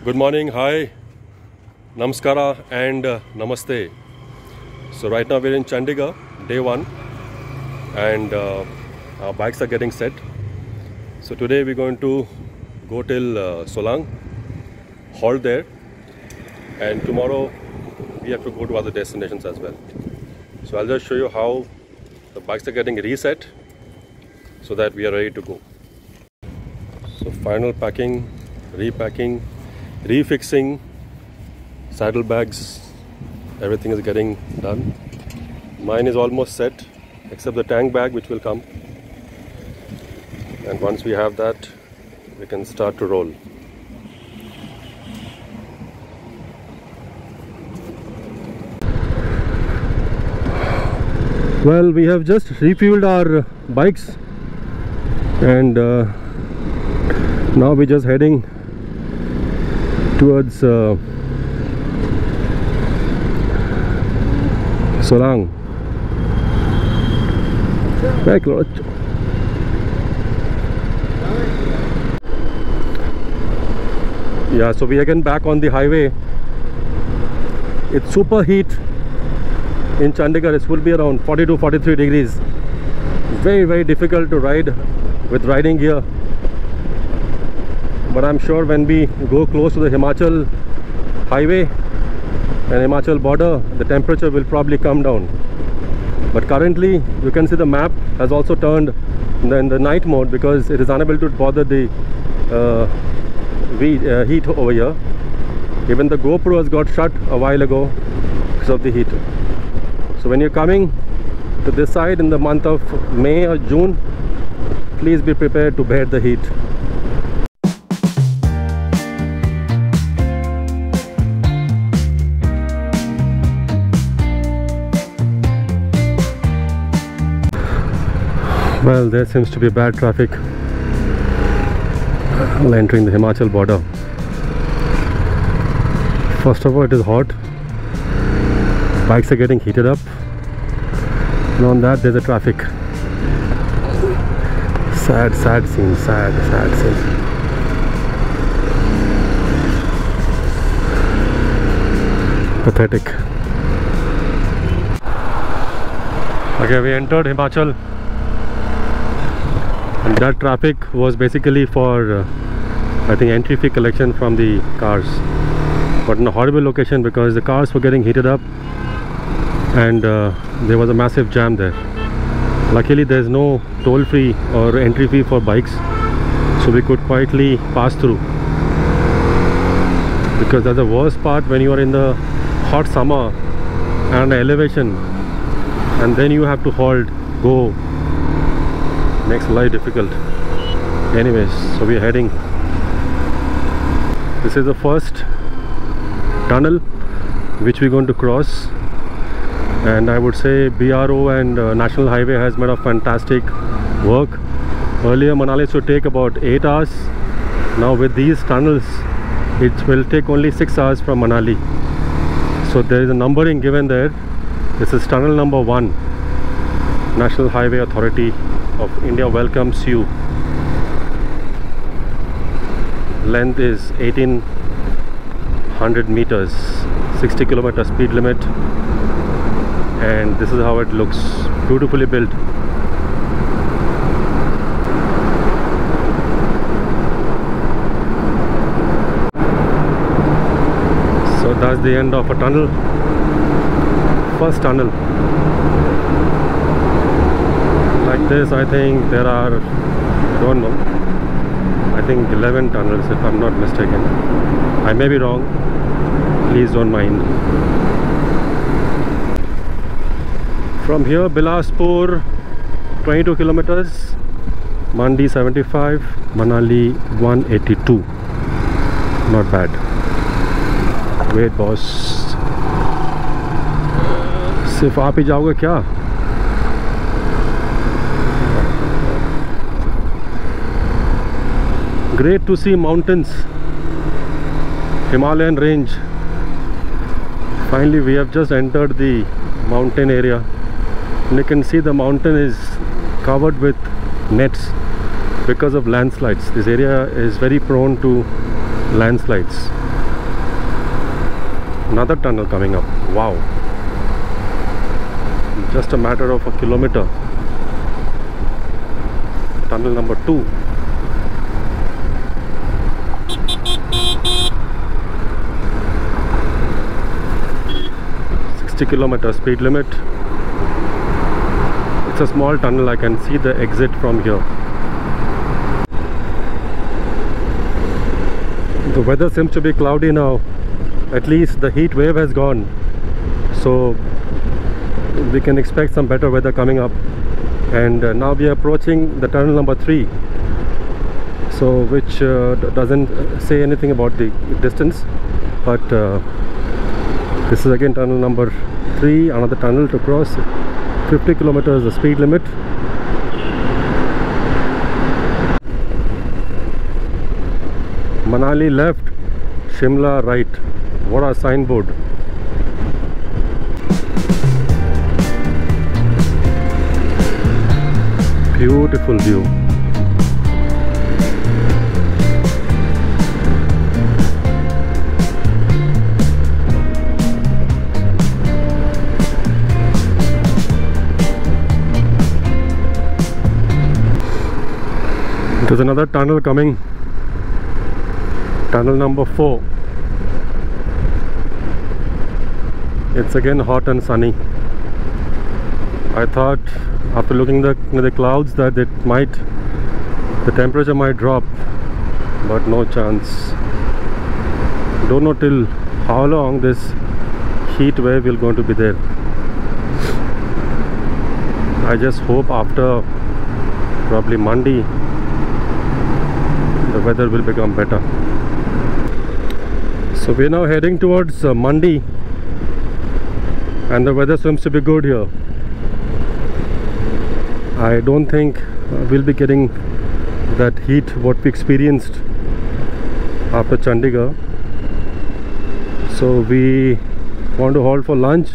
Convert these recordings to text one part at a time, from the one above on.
Good morning, hi, namaskara and namaste. So right now we're in Chandigarh, day one, and our bikes are getting set. So today we're going to go till Solang, halt there, and tomorrow we have to go to other destinations as well. So I'll just show you how the bikes are getting reset so that we are ready to go. So final packing, repacking, refixing, saddlebags, everything is getting done. Mine is almost set except the tank bag which will come, and once we have that we can start to roll. Well, we have just refueled our bikes and now we're just heading towards Solang. Yeah, so we are again back on the highway. It's super heat in Chandigarh. It will be around 40 to 43 degrees. Very difficult to ride with riding gear. But I'm sure when we go close to the Himachal highway and Himachal border, the temperature will probably come down. But currently you can see the map has also turned in the night mode because it is unable to bother the heat over here. Even the GoPro has got shut a while ago because of the heat. So when you're coming to this side in the month of May or June, please be prepared to bear the heat. Well, there seems to be bad traffic while entering the Himachal border. First of all, it is hot. Bikes are getting heated up. And on that, there's a traffic. Sad scene. Sad scene. Pathetic. Okay, we entered Himachal. And that traffic was basically for I think entry fee collection from the cars, but in a horrible location because the cars were getting heated up and there was a massive jam there. Luckily there's no toll free or entry fee for bikes, so we could quietly pass through, because that's the worst part when you are in the hot summer and elevation and then you have to halt, go. Makes life difficult. Anyways, so we are heading. This is the first tunnel which we're going to cross, and I would say BRO and National Highway has made a fantastic work. Earlier Manali used to take about 8 hours. Now with these tunnels it will take only 6 hours from Manali. So there is a numbering given there. This is tunnel number 1. National Highway Authority of India welcomes you. Length is 1800 meters, 60 km speed limit, and this is how it looks. Beautifully built. So that's the end of a tunnel. First tunnel. Like this, I think there are, I don't know, I think 11 tunnels if I'm not mistaken. I may be wrong, please don't mind. From here, Bilaspur 22 kilometers, Mandi 75, Manali 182. Not bad. Wait boss, सिर्फ आप ही जाओगे क्या? Great to see mountains, Himalayan range. Finally we have just entered the mountain area, and you can see the mountain is covered with nets because of landslides. This area is very prone to landslides. Another tunnel coming up. Wow. Just a matter of a kilometer. Tunnel number 2. Kilometer speed limit. It's a small tunnel. I can see the exit from here. The weather seems to be cloudy now. At least the heat wave has gone, so we can expect some better weather coming up. And now we are approaching the tunnel number 3, so which doesn't say anything about the distance, but this is again tunnel number 3, another tunnel to cross. 50 kilometers the speed limit. Manali left, Shimla right. What a signboard. Beautiful view. There's another tunnel coming. Tunnel number 4. It's again hot and sunny. I thought after looking at the clouds that the temperature might drop, but no chance. Don't know till how long this heat wave will going to be there. I just hope after probably Monday the weather will become better. So we're now heading towards Mandi, and the weather seems to be good here. I don't think we'll be getting that heat what we experienced after Chandigarh. So we want to halt for lunch,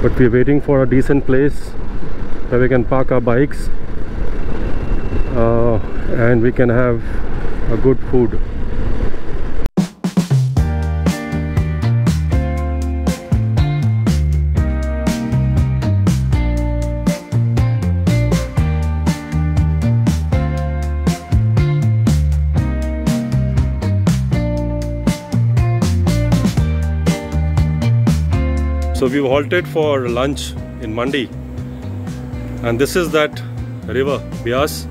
but we're waiting for a decent place where we can park our bikes and we can have a good food. So we've halted for lunch in Mandi, and this is that river Beas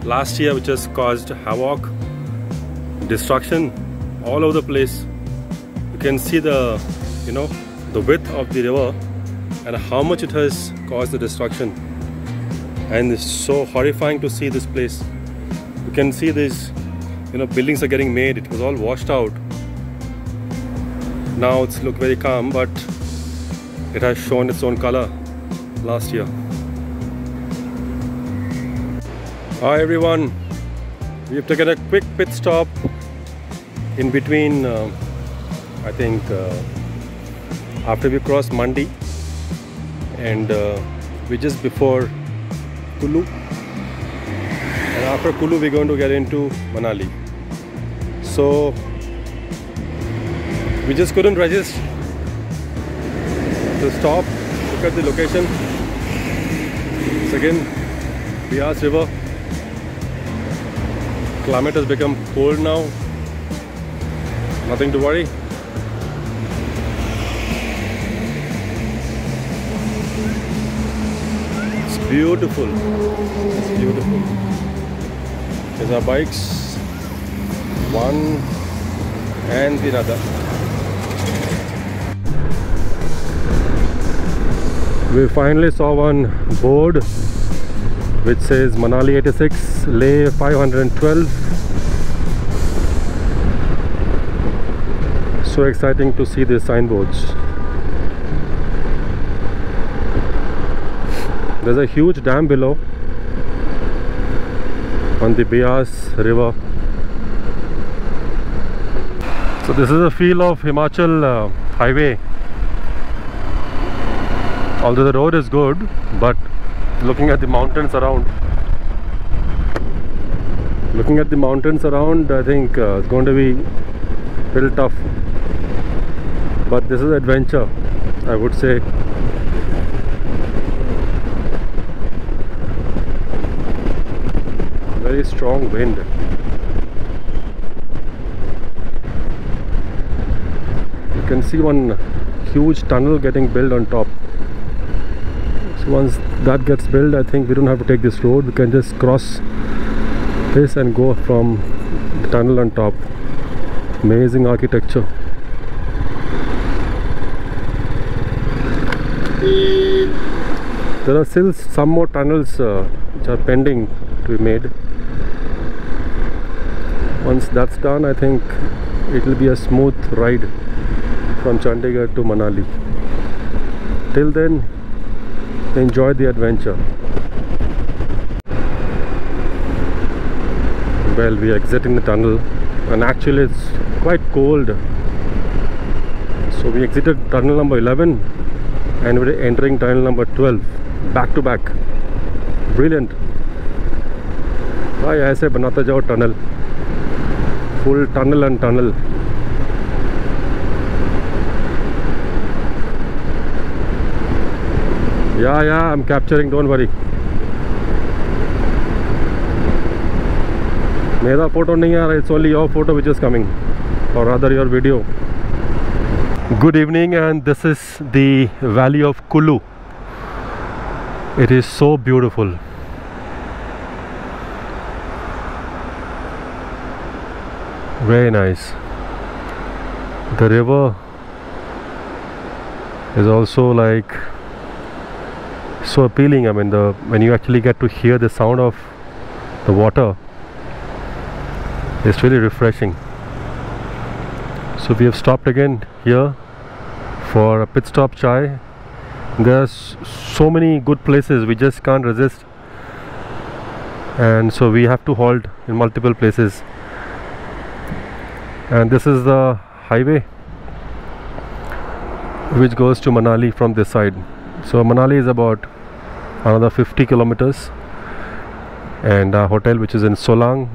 last year, which has caused havoc, destruction all over the place. You can see the the width of the river and how much it has caused the destruction, and it's so horrifying to see this place. You can see these buildings are getting made. It was all washed out. Now it's looked very calm, but it has shown its own color last year. Hi everyone, we have taken a quick pit stop in between, I think after we crossed Mandi, and we're just before Kulu, and after Kulu we're going to get into Manali. So we just couldn't resist to stop, look at the location. It's again Beas river. Climate has become cold now. Nothing to worry. It's beautiful. It's beautiful. Here's our bikes. One and the other. We finally saw one board which says Manali 86, Leh 512. So exciting to see these signboards. There's a huge dam below on the Beas river. So this is a feel of Himachal highway. Although the road is good, but looking at the mountains around, I think it's going to be a little tough. but this is adventure, I would say. Very strong wind. You can see one huge tunnel getting built on top. So once that gets built, I think we don't have to take this road. We can just cross this and go from the tunnel on top. Amazing architecture. There are still some more tunnels which are pending to be made. Once that's done, I think it will be a smooth ride from Chandigarh to Manali. Till then, enjoy the adventure. Well, we are exiting the tunnel, and actually it's quite cold. So we exited tunnel number 11 and we're entering tunnel number 12 back to back. Brilliant. भाई ऐसे बनाते जाओ tunnel. Full tunnel and tunnel. Yeah, I'm capturing, don't worry. मेरा photo नहीं आ रहा, it's only your photo which is coming, or rather your video. Good evening, and this is the valley of Kullu. It is so beautiful. Very nice. The river is also like so appealing. I mean, when you actually get to hear the sound of the water, it's really refreshing. So we have stopped again here for a pit stop chai. There's so many good places, we just can't resist, and so we have to halt in multiple places. And this is the highway which goes to Manali from this side. So Manali is about another 50 kilometers, and our hotel, which is in Solang,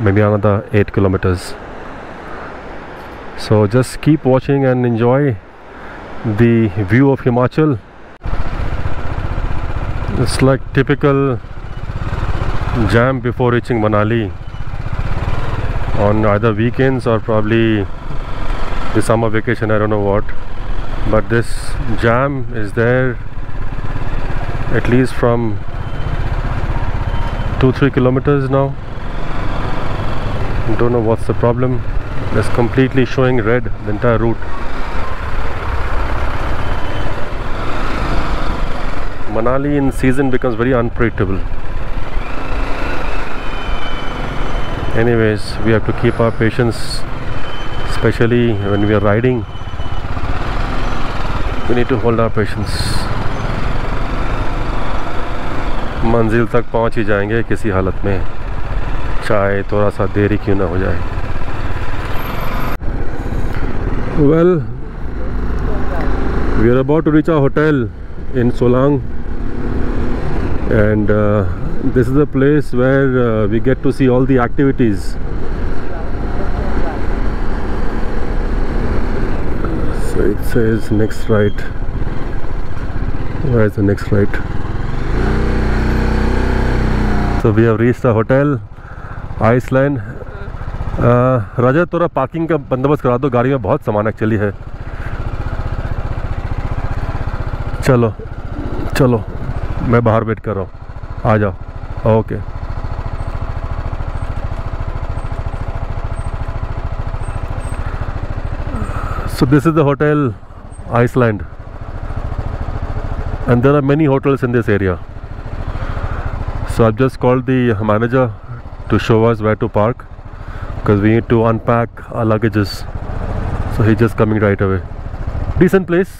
maybe another 8 kilometers. So just keep watching and enjoy the view of Himachal. It's like typical jam before reaching Manali on either weekends or probably the summer vacation, I don't know what, but this jam is there at least from 2-3 kilometers now. Don't know what's the problem. It's completely showing red, the entire route. Manali in season becomes very unpredictable. Anyways, we have to keep our patience, especially when we are riding. We need to hold our patience. मंजिल तक पहुंच ही जाएंगे किसी हालत में, चाहे थोड़ा सा देरी क्यों ना हो जाए. Well, we are about to reach our hotel in Solang, and this is the place where we get to see all the activities. So it says next right. Where is the next right? So we have reached the hotel, Iceland. रजत, थोड़ा parking का बंदोबस्त करा दो, गाड़ी में बहुत सामान actually है. चलो चलो, मैं बाहर वेट कर रहा हूँ, आ जाओ. Okay. So this is the hotel Iceland, and there are many hotels in this area. So I've just called the manager to show us where to park, because we need to unpack our luggages. So he's just coming right away. Decent place,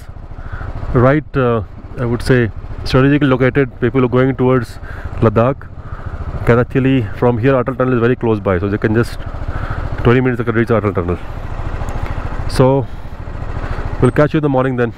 right? I would say strategically located. People who are going towards Ladakh can actually, from here, Atal Tunnel is very close by, so they can just 20 minutes they can reach Atal Tunnel. So we'll catch you in the morning then.